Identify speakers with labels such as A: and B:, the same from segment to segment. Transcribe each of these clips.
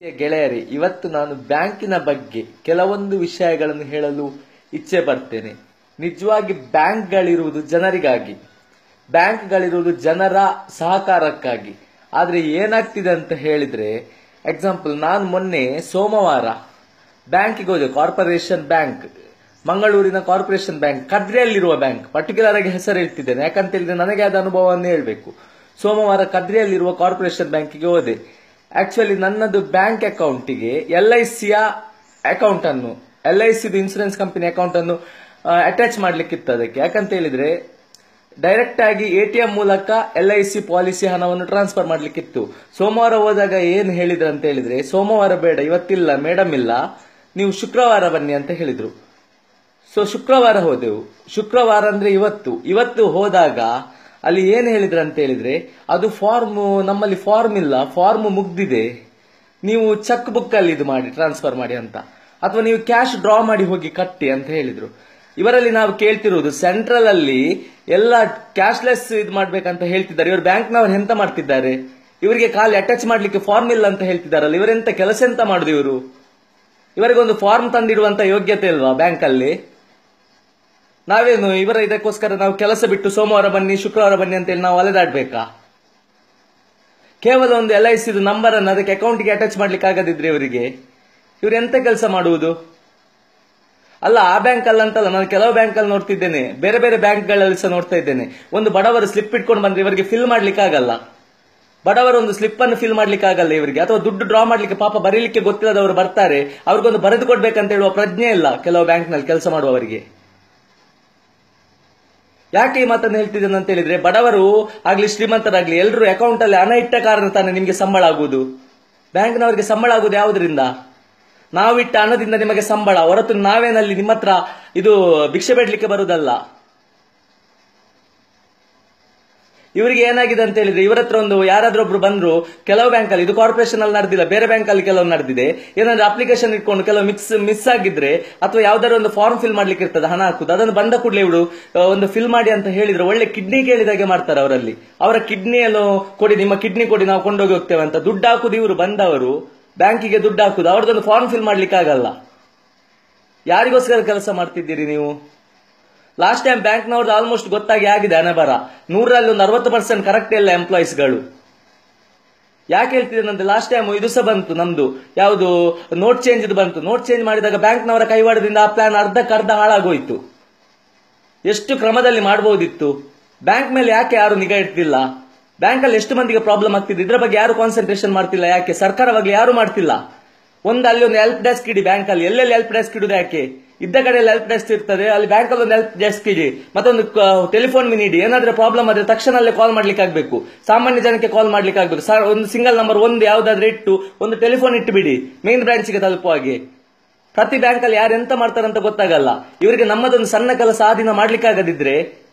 A: ಗೆಳೆಯರಿ, ಇವತ್ತು ನಾನು ಬ್ಯಾಂಕಿನ ಬಗ್ಗೆ ಕೆಲವೊಂದು ವಿಷಯಗಳನ್ನು ಹೇಳಲು ಇಚ್ಛೆ ಪಡ್ತೇನೆ. ನಿಜವಾಗಿ ಬ್ಯಾಂಕ್ಗಳಿರುವುದು ಜನರಿಗಾಗಿ, ಬ್ಯಾಂಕ್ಗಳಿರುವುದು ಜನರ ಸಹಕಾರಕ್ಕಾಗಿ. ಆದ್ರೆ ಏನಾಗ್ತಿದೆ ಅಂತ ಹೇಳಿದ್ರೆ, ಎಕ್ಸಾಂಪಲ್, ನಾನು ಮೊನ್ನೆ ಸೋಮವಾರ ಬ್ಯಾಂಕಿಗೆ ಹೋದೆ. ಕಾರ್ಪೊರೇಷನ್ ಬ್ಯಾಂಕ್, ಮಂಗಳೂರಿನ ಕಾರ್ಪೊರೇಷನ್ ಬ್ಯಾಂಕ್, ಕದ್ರಿಯಲ್ಲಿರುವ ಬ್ಯಾಂಕ್. ಪರ್ಟಿಕ್ಯುಲರ್ ಆಗಿ ಹೆಸರು ಹೇಳ್ತಿದ್ದೇನೆ, ಯಾಕಂತ ಹೇಳಿದ್ರೆ ನನಗೆ ಆದ ಅನುಭವವನ್ನು ಹೇಳ್ಬೇಕು. ಸೋಮವಾರ ಕದ್ರಿಯಲ್ಲಿರುವ ಕಾರ್ಪೊರೇಷನ್ ಬ್ಯಾಂಕಿಗೆ ಹೋದೆ. ಆಕ್ಚುಲಿ ನನ್ನದು ಬ್ಯಾಂಕ್ ಅಕೌಂಟಿಗೆ LICಯ ಅಕೌಂಟ್ ಅನ್ನು, LIC ಇನ್ಸೂರೆನ್ಸ್ ಕಂಪನಿ ಅಕೌಂಟ್ ಅನ್ನು ಅಟ್ಯಾಚ್ ಮಾಡ್ಲಿಕ್ಕಿತ್ತು. ಅದಕ್ಕೆ ಯಾಕಂತ ಹೇಳಿದ್ರೆ ಡೈರೆಕ್ಟ್ ಆಗಿ ATM ಮೂಲಕ LIC ಪಾಲಿಸಿ ಹಣವನ್ನು ಟ್ರಾನ್ಸ್ಫರ್ ಮಾಡ್ಲಿಕ್ಕಿತ್ತು. ಸೋಮವಾರ ಹೋದಾಗ ಏನ್ ಹೇಳಿದ್ರು ಅಂತ ಹೇಳಿದ್ರೆ, ಸೋಮವಾರ ಬೇಡ, ಇವತ್ತಿಲ್ಲ, ಮೇಡಮ್ ಇಲ್ಲ, ನೀವು ಶುಕ್ರವಾರ ಬನ್ನಿ ಅಂತ ಹೇಳಿದ್ರು. ಸೊ ಶುಕ್ರವಾರ ಹೋದೆವು. ಶುಕ್ರವಾರ ಅಂದ್ರೆ ಇವತ್ತು ಹೋದಾಗ ಅಲ್ಲಿ ಏನ್ ಹೇಳಿದ್ರು ಅಂತ ಹೇಳಿದ್ರೆ, ಅದು ಫಾರ್ಮ್, ನಮ್ಮಲ್ಲಿ ಫಾರ್ಮ್ ಇಲ್ಲ, ಫಾರ್ಮ್ ಮುಗ್ದಿದೆ, ನೀವು ಚೆಕ್ ಬುಕ್ ಅಲ್ಲಿ ಇದು ಮಾಡಿ ಟ್ರಾನ್ಸ್ಫರ್ ಮಾಡಿ ಅಂತ, ಅಥವಾ ನೀವು ಕ್ಯಾಶ್ ಡ್ರಾ ಮಾಡಿ ಹೋಗಿ ಕಟ್ಟಿ ಅಂತ ಹೇಳಿದ್ರು. ಇವರಲ್ಲಿ ನಾವು ಕೇಳ್ತಿರುವುದು, ಸೆಂಟ್ರಲ್ ಅಲ್ಲಿ ಎಲ್ಲ ಕ್ಯಾಶ್ಲೆಸ್ ಇದು ಮಾಡ್ಬೇಕಂತ ಹೇಳ್ತಿದ್ದಾರೆ. ಇವರು ಬ್ಯಾಂಕ್ನವ್ರು ಎಂತ ಮಾಡ್ತಿದ್ದಾರೆ? ಇವರಿಗೆ ಖಾಲಿ ಅಟ್ಯಾಚ್ ಮಾಡ್ಲಿಕ್ಕೆ ಫಾರ್ಮ್ ಇಲ್ಲ ಅಂತ ಹೇಳ್ತಿದ್ದಾರಲ್ಲ, ಇವರೆಂತ ಕೆಲಸ ಎಂತ ಮಾಡುದು ಇವರು? ಇವರಿಗೊಂದು ಫಾರ್ಮ್ ತಂದಿಡುವಂತ ಯೋಗ್ಯತೆ ಇಲ್ವಾ ಬ್ಯಾಂಕ್ ಅಲ್ಲಿ? ನಾವೇನು ಇವರ ಇದಕ್ಕೋಸ್ಕರ ನಾವು ಕೆಲಸ ಬಿಟ್ಟು ಸೋಮವಾರ ಬನ್ನಿ, ಶುಕ್ರವಾರ ಬನ್ನಿ ಅಂತೇಳಿ ನಾವು ಅಲೆದಾಡ್ಬೇಕಾ? ಕೇವಲ ಒಂದು LIC ನಂಬರ್ ಅನ್ನು ಅದಕ್ಕೆ ಅಕೌಂಟ್ಗೆ ಅಟ್ಯಾಚ್ ಮಾಡ್ಲಿಕ್ಕೆ ಆಗದಿದ್ರೆ ಇವರಿಗೆ ಇವ್ರು ಎಂತ ಕೆಲಸ ಮಾಡುವುದು? ಅಲ್ಲ, ಆ ಬ್ಯಾಂಕ್ ಅಲ್ಲಂತಲ್ಲ, ನಾನು ಕೆಲವು ಬ್ಯಾಂಕ್ ಅಲ್ಲಿ ನೋಡ್ತಿದ್ದೇನೆ, ಬೇರೆ ಬೇರೆ ಬ್ಯಾಂಕ್ಗಳಲ್ಲಿ ಸಹ ನೋಡ್ತಾ ಇದ್ದೇನೆ. ಒಂದು ಬಡವರು ಸ್ಲಿಪ್ ಇಟ್ಕೊಂಡು ಬಂದ್ರೆ ಇವರಿಗೆ ಫಿಲ್ ಮಾಡ್ಲಿಕ್ಕೆ ಆಗಲ್ಲ. ಬಡವರು ಒಂದು ಸ್ಲಿಪ್ ಅನ್ನು ಫಿಲ್ ಮಾಡ್ಲಿಕ್ಕೆ ಆಗಲ್ಲ ಇವರಿಗೆ, ಅಥವಾ ದುಡ್ಡು ಡ್ರಾ ಮಾಡ್ಲಿಕ್ಕೆ ಪಾಪ ಬರೀಲಿಕ್ಕೆ ಗೊತ್ತಿಲ್ಲದವರು ಬರ್ತಾರೆ, ಅವ್ರಿಗೊಂದು ಬರೆದು ಕೊಡ್ಬೇಕಂತ ಹೇಳುವ ಪ್ರಜ್ಞೆ ಇಲ್ಲ ಕೆಲವು ಬ್ಯಾಂಕ್ ನಲ್ಲಿ ಕೆಲಸ ಮಾಡುವವರಿಗೆ. ಯಾಕೆ ಈ ಮಾತನ್ನು ಹೇಳ್ತಿದ್ದೇನೆ ಅಂತ ಹೇಳಿದ್ರೆ, ಬಡವರು ಆಗ್ಲಿ ಶ್ರೀಮಂತರಾಗ್ಲಿ ಎಲ್ಲರೂ ಅಕೌಂಟ್ ಅಲ್ಲಿ ಹಣ ಇಟ್ಟ ಕಾರಣ ತಾನೇ ನಿಮ್ಗೆ ಸಂಬಳ ಆಗುವುದು. ಬ್ಯಾಂಕ್ನವರಿಗೆ ಸಂಬಳ ಆಗುವುದು ಯಾವುದರಿಂದ? ನಾವಿಟ್ಟ ಹಣದಿಂದ ನಿಮಗೆ ಸಂಬಳ, ಹೊರತು ನಾವೇನಲ್ಲಿ ನಿಮ್ಮ ಹತ್ರ ಇದು ಭಿಕ್ಷೆ ಬೇಡ್ಲಿಕ್ಕೆ ಬರುವುದಲ್ಲ. ಇವರಿಗೆ ಏನಾಗಿದೆ ಅಂತ ಹೇಳಿದ್ರೆ, ಇವರ ಹತ್ರ ಒಂದು ಯಾರಾದ್ರೂ ಒಬ್ರು ಬಂದ್ರು, ಕೆಲವು ಬ್ಯಾಂಕ್ ಅಲ್ಲಿ, ಇದು ಕಾರ್ಪೊರೇಷನ್ ಅಲ್ಲಿ ನಡೆದಿಲ್ಲ, ಬೇರೆ ಬ್ಯಾಂಕ್ ಅಲ್ಲಿ ಕೆಲವು ನಡೆದಿದೆ, ಏನಾದ್ರೂ ಅಪ್ಲಿಕೇಶನ್ ಇಟ್ಕೊಂಡು ಕೆಲವು ಮಿಸ್ ಆಗಿದ್ರೆ, ಅಥವಾ ಯಾವ್ದಾದ್ರು ಒಂದು ಫಾರ್ಮ್ ಫಿಲ್ ಮಾಡ್ಲಿಕ್ಕೆ ಇರ್ತದೆ, ಹಣ ಹಾಕುದು, ಅದನ್ನು ಬಂದ ಕೂಡಲೇ ಇವಳು ಒಂದು ಫಿಲ್ ಮಾಡಿ ಅಂತ ಹೇಳಿದ್ರೆ, ಒಳ್ಳೆ ಕಿಡ್ನಿ ಕೇಳಿದಾಗೆ ಮಾಡ್ತಾರೆ ಅವರಲ್ಲಿ. ಅವರ ಕಿಡ್ನಿಯನ್ನು ಕೊಡಿ, ನಿಮ್ಮ ಕಿಡ್ನಿ ಕೊಡಿ, ನಾವು ಕೊಂಡೋಗಿ ಹೋಗ್ತೇವೆ ಅಂತ ದುಡ್ಡು ಹಾಕುದು. ಇವರು ಬಂದವರು ಬ್ಯಾಂಕಿಗೆ ದುಡ್ಡು ಹಾಕುದು, ಅವ್ರದ್ದೊಂದು ಫಾರ್ಮ್ ಫಿಲ್ ಮಾಡ್ಲಿಕ್ಕೆ ಆಗಲ್ಲ. ಯಾರಿಗೋಸ್ಕರ ಕೆಲಸ ಮಾಡ್ತಿದ್ದೀರಿ ನೀವು? ಲಾಸ್ಟ್ ಟೈಮ್ ಬ್ಯಾಂಕ್ನವ್ರದ್ದು ಆಲ್ಮೋಸ್ಟ್ ಗೊತ್ತಾಗಿ ಆಗಿದೆ ಹಣಬರ. 100ರಲ್ಲಿ ಒಂದು 60% ಕರೆಕ್ಟ್ ಎಲ್ಲ ಎಂಪ್ಲಾಯೀಸ್ಗಳು. ಯಾಕೆ ಹೇಳ್ತಿದ್ದೇನೆ, ಲಾಸ್ಟ್ ಟೈಮ್ ಇದು ಸಹ ಬಂತು, ನಮ್ದು ಯಾವುದು ನೋಟ್ ಚೇಂಜ್ ಬಂತು. ನೋಟ್ ಚೇಂಜ್ ಮಾಡಿದಾಗ ಬ್ಯಾಂಕ್ನವರ ಕೈವಾಡದಿಂದ ಆ ಪ್ಲಾನ್ ಅರ್ಧಕ್ಕರ್ಧ ಹಾಳಾಗೋಯ್ತು. ಎಷ್ಟು ಕ್ರಮದಲ್ಲಿ ಮಾಡಬಹುದಿತ್ತು? ಬ್ಯಾಂಕ್ ಮೇಲೆ ಯಾಕೆ ಯಾರು ನಿಗಾ ಇಡ್ತಿಲ್ಲ? ಬ್ಯಾಂಕ್ ಅಲ್ಲಿ ಎಷ್ಟು ಮಂದಿಗೆ ಪ್ರಾಬ್ಲಮ್ ಆಗ್ತಿದೆ, ಇದ್ರ ಬಗ್ಗೆ ಯಾರು ಕಾನ್ಸಂಟ್ರೇಷನ್ ಮಾಡ್ತಿಲ್ಲ? ಯಾಕೆ ಸರ್ಕಾರವಾಗಿ ಯಾರು ಮಾಡ್ತಿಲ್ಲ? ಅಲ್ಲಿ ಒಂದು ಹೆಲ್ಪ್ ಡೆಸ್ಕ್ ಇಡಿ ಬ್ಯಾಂಕ್ ಅಲ್ಲಿ. ಎಲ್ಲೆಲ್ಲಿ ಹೆಲ್ಪ್ ಡೆಸ್ಕ್ ಇಡುದು? ಯಾಕೆ? ಇದ್ದ ಕಡೆಯಲ್ಲಿ ಹೆಲ್ಪ್ ಡೆಸ್ಕ್ ಇರ್ತದೆ, ಅಲ್ಲಿ ಬ್ಯಾಂಕ್ ಅಲ್ಲಿ ಒಂದು ಹೆಲ್ಪ್ ಡೆಸ್ಕ್ ಇಡಿ, ಮತ್ತೊಂದು ಟೆಲಿಫೋನ್ ಮಿನಿ ಇಡಿ. ಏನಾದ್ರೂ ಪ್ರಾಬ್ಲಮ್ ಆದ್ರೆ ತಕ್ಷಣಲ್ಲೇ ಕಾಲ್ ಮಾಡ್ಲಿಕ್ಕೆ ಆಗ್ಬೇಕು, ಸಾಮಾನ್ಯ ಜನಕ್ಕೆ ಕಾಲ್ ಮಾಡ್ಲಿಕ್ಕೆ ಆಗ್ಬೇಕು. ಒಂದು ಸಿಂಗಲ್ ನಂಬರ್ ಒಂದು ಯಾವ್ದಾದ್ರೆ ಇಟ್ಟು ಒಂದು ಟೆಲಿಫೋನ್ ಇಟ್ಟು ಬಿಡಿ, ಮೇನ್ ಬ್ರಾಂಚ್ಗೆ ತಲುಪುವ ಹಾಗೆ. ಪ್ರತಿ ಬ್ಯಾಂಕ್ ಅಲ್ಲಿ ಯಾರು ಎಂತ ಮಾಡ್ತಾರಂತ ಗೊತ್ತಾಗಲ್ಲ. ಇವರಿಗೆ ನಮ್ಮದೊಂದು ಸಣ್ಣ ಕೆಲಸ ಆ ದಿನ ಮಾಡ್ಲಿಕ್ಕೆ ಆಗದಿದ್ರೆ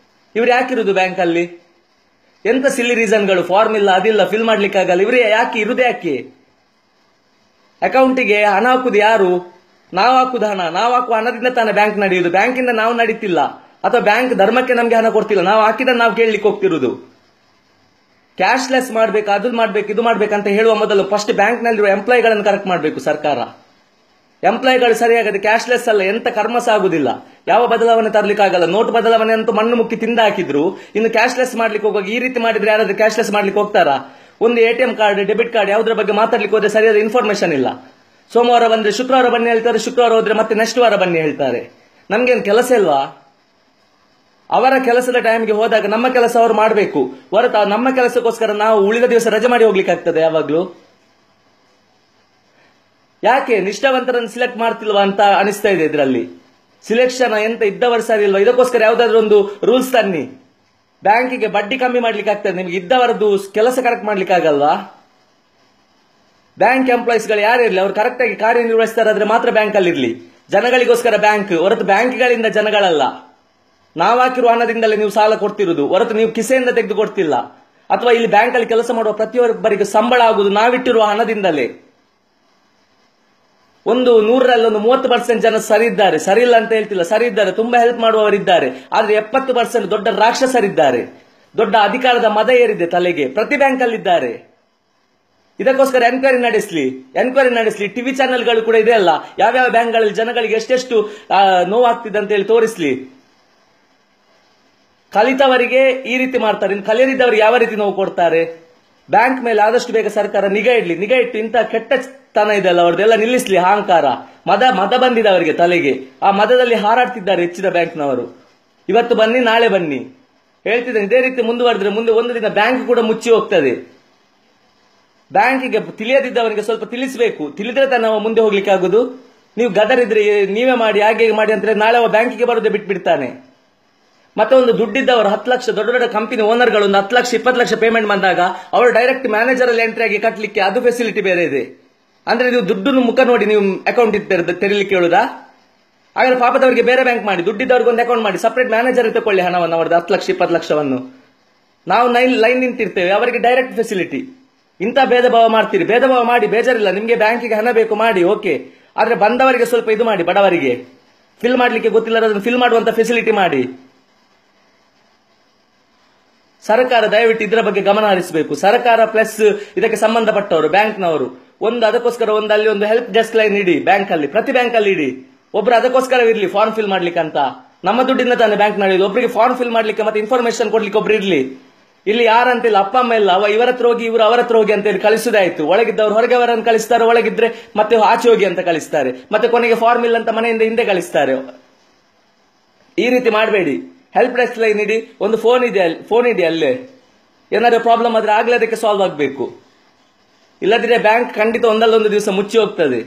A: ಇವ್ರು ಯಾಕಿರುದು ಬ್ಯಾಂಕ್ ಅಲ್ಲಿ? ಎಂತ ಸಿಲ್ಲಿ ರೀಸನ್ಗಳು, ಫಾರ್ಮ್ ಇಲ್ಲ, ಅದಿಲ್ಲ, ಫಿಲ್ ಮಾಡ್ಲಿಕ್ಕೆ ಆಗಲ್ಲ. ಇವ್ರೆ ಯಾಕೆ ಇರುದೇ? ಯಾಕೆ? ಅಕೌಂಟಿಗೆ ಹಣ ಹಾಕುದು ಯಾರು? ನಾವು ಹಾಕುದು ಹಣ. ನಾವು ಹಾಕುವ ಹಣದಿಂದ ತಾನೇ ಬ್ಯಾಂಕ್ ನಡೆಯುವುದು. ಬ್ಯಾಂಕಿಂದ ನಾವು ನಡೀತಿಲ್ಲ, ಅಥವಾ ಬ್ಯಾಂಕ್ ಧರ್ಮಕ್ಕೆ ನಮ್ಗೆ ಹಣ ಕೊಡ್ತಿಲ್ಲ. ನಾವು ಹಾಕಿದ ನಾವು ಕೇಳಲಿಕ್ಕೆ ಹೋಗ್ತಿರುವುದು. ಕ್ಯಾಶ್ಲೆಸ್ ಮಾಡ್ಬೇಕು, ಅದು ಮಾಡ್ಬೇಕು, ಇದು ಮಾಡ್ಬೇಕಂತ ಹೇಳುವ ಮೊದಲು ಫಸ್ಟ್ ಬ್ಯಾಂಕ್ ನಲ್ಲಿರುವ ಎಂಪ್ಲಾಯಿಗಳನ್ನು ಕರೆಕ್ಟ್ ಮಾಡಬೇಕು ಸರ್ಕಾರ. ಎಂಪ್ಲಾಯಿಗಳು ಸರಿಯಾಗದೆ ಕ್ಯಾಶ್ಲೆಸ್ ಅಲ್ಲ, ಎಂತ ಕರ್ಮ ಸಾಗುದಿಲ್ಲ, ಯಾವ ಬದಲಾವಣೆ ತರ್ಲಿಕ್ಕೆ ಆಗಲ್ಲ. ನೋಟ್ ಬದಲಾವಣೆ ಅಂತೂ ಮಣ್ಣು ಮುಕ್ಕಿ ತಿಂದ ಹಾಕಿದ್ರು. ಇನ್ನು ಕ್ಯಾಶ್ಲೆಸ್ ಮಾಡ್ಲಿಕ್ಕೆ ಹೋಗುವಾಗ ಈ ರೀತಿ ಮಾಡಿದ್ರೆ ಯಾರಾದ್ರೂ ಕ್ಯಾಶ್ಲೆಸ್ ಮಾಡ್ಲಿಕ್ಕೆ ಹೋಗ್ತಾರಾ? ಒಂದು ATM ಕಾರ್ಡ್, ಡೆಬಿಟ್ ಕಾರ್ಡ್ ಯಾವುದ್ರ ಬಗ್ಗೆ ಮಾತಾಡ್ಲಿಕ್ಕೆ ಹೋದ್ರೆ ಸರಿಯಾದ ಇನ್ಫಾರ್ಮೇಶನ್ ಇಲ್ಲ. ಸೋಮವಾರ ಬಂದ್ರೆ ಶುಕ್ರವಾರ ಬನ್ನಿ ಹೇಳ್ತಾರೆ, ಶುಕ್ರವಾರ ಹೋದ್ರೆ ಮತ್ತೆ ನೆಕ್ಸ್ಟ್ ವಾರ ಬನ್ನಿ ಹೇಳ್ತಾರೆ. ನಮ್ಗೇನು ಕೆಲಸ ಇಲ್ವಾ? ಅವರ ಕೆಲಸದ ಟೈಮ್ಗೆ ಹೋದಾಗ ನಮ್ಮ ಕೆಲಸ ಅವರು ಮಾಡಬೇಕು, ಹೊರತು ನಮ್ಮ ಕೆಲಸಕ್ಕೋಸ್ಕರ ನಾವು ಉಳಿದ ದಿವಸ ರಜೆ ಮಾಡಿ ಹೋಗ್ಲಿಕ್ಕೆ ಆಗ್ತದೆ ಯಾವಾಗ್ಲೂ? ಯಾಕೆ ನಿಷ್ಠಾವಂತರನ್ನು ಸಿಲೆಕ್ಟ್ ಮಾಡ್ತಿಲ್ವಾ ಅಂತ ಅನಿಸ್ತಾ ಇದೆ. ಇದರಲ್ಲಿ ಸಿಲೆಕ್ಷನ್ ಎಂತ ಇದ್ದವರು ಸರಿ ಇಲ್ವಾ? ಇದಕ್ಕೋಸ್ಕರ ಯಾವ್ದಾದ್ರು ಒಂದು ರೂಲ್ಸ್ ತನ್ನಿ. ಬ್ಯಾಂಕಿಗೆ ಬಡ್ಡಿ ಕಮ್ಮಿ ಮಾಡ್ಲಿಕ್ಕೆ ಆಗ್ತದೆ, ನಿಮ್ಗೆ ಇದ್ದವರದ್ದು ಕೆಲಸ ಕರೆಕ್ಟ್ ಮಾಡ್ಲಿಕ್ಕೆ ಆಗಲ್ವಾ? ಬ್ಯಾಂಕ್ ಎಂಪ್ಲಾಯೀಸ್ಗಳು ಯಾರೇ ಇರಲಿ, ಅವ್ರು ಕರೆಕ್ಟ್ ಆಗಿ ಕಾರ್ಯನಿರ್ವಹಿಸ್ತಾರಾದ್ರೆ ಮಾತ್ರ ಬ್ಯಾಂಕ್ ಅಲ್ಲಿ ಇರ್ಲಿ. ಜನಗಳಿಗೋಸ್ಕರ ಬ್ಯಾಂಕ್, ಹೊರತು ಬ್ಯಾಂಕ್ಗಳಿಂದ ಜನಗಳಲ್ಲ. ನಾವು ಹಾಕಿರುವ ಹಣದಿಂದಲೇ ನೀವು ಸಾಲ ಕೊಡ್ತಿರುವುದು, ಹೊರತು ನೀವು ಕಿಸೆಯಿಂದ ತೆಗೆದು ಕೊಡ್ತಿಲ್ಲ. ಅಥವಾ ಇಲ್ಲಿ ಬ್ಯಾಂಕ್ ಅಲ್ಲಿ ಕೆಲಸ ಮಾಡುವ ಪ್ರತಿಯೊಬ್ಬರಿಗೆ ಸಂಬಳ ಆಗುವುದು ನಾವಿಟ್ಟಿರುವ ಹಣದಿಂದಲೇ. ಒಂದು 100ರಲ್ಲಿ ಒಂದು 30% ಜನ ಸರಿ ಇದ್ದಾರೆ, ಸರಿ ಇಲ್ಲ ಅಂತ ಹೇಳ್ತಿಲ್ಲ, ಸರಿ ಇದ್ದಾರೆ, ತುಂಬಾ ಹೆಲ್ಪ್ ಮಾಡುವವರಿದ್ದಾರೆ. ಆದ್ರೆ 70% ದೊಡ್ಡ ರಾಕ್ಷಸರಿದ್ದಾರೆ, ದೊಡ್ಡ ಅಧಿಕಾರದ ಮದ ಏರಿದೆ ತಲೆಗೆ, ಪ್ರತಿ ಬ್ಯಾಂಕ್ ಅಲ್ಲಿ ಇದ್ದಾರೆ. ಇದಕ್ಕೋಸ್ಕರ ಎನ್ಕ್ವೈರಿ ನಡೆಸಲಿ. ಟಿವಿ ಚಾನೆಲ್ಗಳು ಕೂಡ ಇದೆ ಅಲ್ಲ, ಯಾವ್ಯಾವ ಬ್ಯಾಂಕ್ಗಳಲ್ಲಿ ಜನಗಳಿಗೆ ಎಷ್ಟೆಷ್ಟು ನೋವಾಗ್ತಿದೆ ಅಂತ ಹೇಳಿ ತೋರಿಸ್ಲಿ. ಕಲಿತವರಿಗೆ ಈ ರೀತಿ ಮಾಡ್ತಾರೆ, ಕಲಿಯದಿದ್ದವರಿಗೆ ಯಾವ ರೀತಿ ನೋವು ಕೊಡ್ತಾರೆ. ಬ್ಯಾಂಕ್ ಮೇಲೆ ಆದಷ್ಟು ಬೇಗ ಸರ್ಕಾರ ನಿಗಾ ಇಟ್ಟು ಇಂತಹ ಕೆಟ್ಟತನ ಇದೆಲ್ಲ ಅವ್ರದ್ದೆಲ್ಲ ನಿಲ್ಲಿಸ್ಲಿ. ಅಹಂಕಾರ, ಮದ ಬಂದಿದೆ ಅವರಿಗೆ ತಲೆಗೆ. ಆ ಮದದಲ್ಲಿ ಹಾರಾಡ್ತಿದ್ದಾರೆ ಹೆಚ್ಚಿನ ಬ್ಯಾಂಕ್ನವರು. ಇವತ್ತು ಬನ್ನಿ, ನಾಳೆ ಬನ್ನಿ ಹೇಳ್ತಿದ್ದೇನೆ. ಇದೇ ರೀತಿ ಮುಂದುವರೆದ್ರೆ ಮುಂದೆ ಒಂದು ದಿನ ಬ್ಯಾಂಕ್ ಕೂಡ ಮುಚ್ಚಿ ಹೋಗ್ತದೆ. ಬ್ಯಾಂಕಿಗೆ ತಿಳಿಯದಿದ್ದವರಿಗೆ ಸ್ವಲ್ಪ ತಿಳಿಸಬೇಕು, ತಿಳಿದ್ರೆ ತಾನು ಮುಂದೆ ಹೋಗ್ಲಿಕ್ಕೆ ಆಗುದು. ನೀವು ಗದರಿದ್ರೆ ನೀವೇ ಮಾಡಿ, ಹಾಗೆ ಮಾಡಿ ಅಂತ ನಾಳೆ ಬ್ಯಾಂಕಿಗೆ ಬರೋದೇ ಬಿಟ್ಬಿಡ್ತಾನೆ. ಮತ್ತೆ ಒಂದು ದುಡ್ಡಿದ್ದವರು 10 ಲಕ್ಷ, ದೊಡ್ಡ ದೊಡ್ಡ ಕಂಪನಿ ಓನರ್ಗಳು ಒಂದು 10 ಲಕ್ಷ 20 ಲಕ್ಷ ಪೇಮೆಂಟ್ ಬಂದಾಗ ಅವರು ಡೈರೆಕ್ಟ್ ಮ್ಯಾನೇಜರ್ ಅಲ್ಲಿ ಎಂಟ್ರಿ ಆಗಿ ಕಟ್ಟಲಿಕ್ಕೆ ಅದು ಫೆಸಿಲಿಟಿ ಬೇರೆ ಇದೆ. ಅಂದ್ರೆ ನೀವು ದುಡ್ಡು ಮುಖ ನೋಡಿ ನೀವು ಅಕೌಂಟ್ ತೆರೀಲಿಕ್ಕೆ ಹೇಳುದಾ? ಹಾಗಾದ್ರೆ ಪಾಪದವರಿಗೆ ಬೇರೆ ಬ್ಯಾಂಕ್ ಮಾಡಿ, ದುಡ್ಡಿದ್ದವ್ರಿಗೆ ಒಂದು ಅಕೌಂಟ್ ಮಾಡಿ, ಸಪರೇಟ್ ಮ್ಯಾನೇಜರ್ ತಗೊಳ್ಳಿ ಹಣವನ್ನು, ಅವರದ್ದು 10 ಲಕ್ಷ 20 ಲಕ್ಷವನ್ನು. ನಾವು ಲೈನ್ ನಿಂತಿರ್ತೇವೆ, ಅವರಿಗೆ ಡೈರೆಕ್ಟ್ ಫೆಸಿಲಿಟಿ. ಇಂಥ ಭೇದ ಭಾವ ಮಾಡ್ತೀರಿ, ಭೇದ ಭಾವ ಮಾಡಿ ಬೇಜಾರಿಲ್ಲ. ನಿಮ್ಗೆ ಬ್ಯಾಂಕಿಗೆ ಹಣ ಬೇಕು ಮಾಡಿ, ಓಕೆ. ಆದ್ರೆ ಬಂದವರಿಗೆ ಸ್ವಲ್ಪ ಇದು ಮಾಡಿ, ಬಡವರಿಗೆ ಫಿಲ್ ಮಾಡ್ಲಿಕ್ಕೆ ಗೊತ್ತಿಲ್ಲ ಅದನ್ನು ಫಿಲ್ ಮಾಡುವಂತ ಫೆಸಿಲಿಟಿ ಮಾಡಿ. ಸರ್ಕಾರ ದಯವಿಟ್ಟು ಇದರ ಬಗ್ಗೆ ಗಮನ ಹರಿಸಬೇಕು. ಸರ್ಕಾರ ಪ್ಲಸ್ ಇದಕ್ಕೆ ಸಂಬಂಧಪಟ್ಟವರು ಬ್ಯಾಂಕ್ನವರು ಅದಕ್ಕೋಸ್ಕರ ಅಲ್ಲಿ ಒಂದು ಹೆಲ್ಪ್ ಡೆಸ್ಕ್ ಲೈನ್ ಇಡಿ ಬ್ಯಾಂಕ್ ಅಲ್ಲಿ, ಪ್ರತಿ ಬ್ಯಾಂಕ್ ಅಲ್ಲಿ ಇಡಿ. ಒಬ್ರು ಅದಕ್ಕೋಸ್ಕರ ಇರ್ಲಿ, ಫಾರ್ಮ್ ಫಿಲ್ ಮಾಡ್ಲಿಕ್ಕೆ ಅಂತ. ನಮ್ಮ ದುಡ್ಡಿಂದ ತಾನೇ ಬ್ಯಾಂಕ್ ನಡೆಯುದು. ಒಬ್ಬರಿಗೆ ಫಾರ್ಮ್ ಫಿಲ್ ಮಾಡ್ಲಿಕ್ಕೆ ಮತ್ತೆ ಇನ್ಫಾರ್ಮೇಶನ್ ಕೊಡ್ಲಿಕ್ಕೆ ಒಬ್ರು ಇರ್ಲಿ. ಇಲ್ಲಿ ಯಾರಂತಿಲ್ಲ, ಅಪ್ಪ ಅಮ್ಮ ಇಲ್ಲ, ಇವರ ಹತ್ರ ಹೋಗಿ ಇವರು ಅವರ ಹತ್ರ ಹೋಗಿ ಅಂತ ಹೇಳಿ ಕಳಿಸುದಾಯ್ತು. ಒಳಗಿದ್ದವರು ಹೊರಗೆ ಅವರನ್ನು ಕಳಿಸ್ತಾರೆ, ಒಳಗಿದ್ರೆ ಮತ್ತೆ ಆಚೆ ಹೋಗಿ ಅಂತ ಕಳಿಸ್ತಾರೆ. ಮತ್ತೆ ಕೊನೆಗೆ ಫಾರ್ಮ್ ಇಲ್ಲ ಅಂತ ಮನೆಯಿಂದ ಹಿಂದೆ ಕಳಿಸ್ತಾರೆ. ಈ ರೀತಿ ಮಾಡಬೇಡಿ. ಹೆಲ್ಪ್ ಡೆಸ್ಕ್ ಲೈನ್ ಇಡಿ, ಒಂದು ಫೋನ್ ಇದೆ ಅಲ್ಲೇ. ಏನಾದ್ರು ಪ್ರಾಬ್ಲಮ್ ಆದ್ರೆ ಆಗ್ಲೇ ಅದಕ್ಕೆ ಸಾಲ್ವ್ ಆಗಬೇಕು. ಇಲ್ಲದಿದ್ರೆ ಬ್ಯಾಂಕ್ ಖಂಡಿತ ಒಂದಲ್ಲೊಂದು ದಿವಸ ಮುಚ್ಚಿ ಹೋಗ್ತದೆ.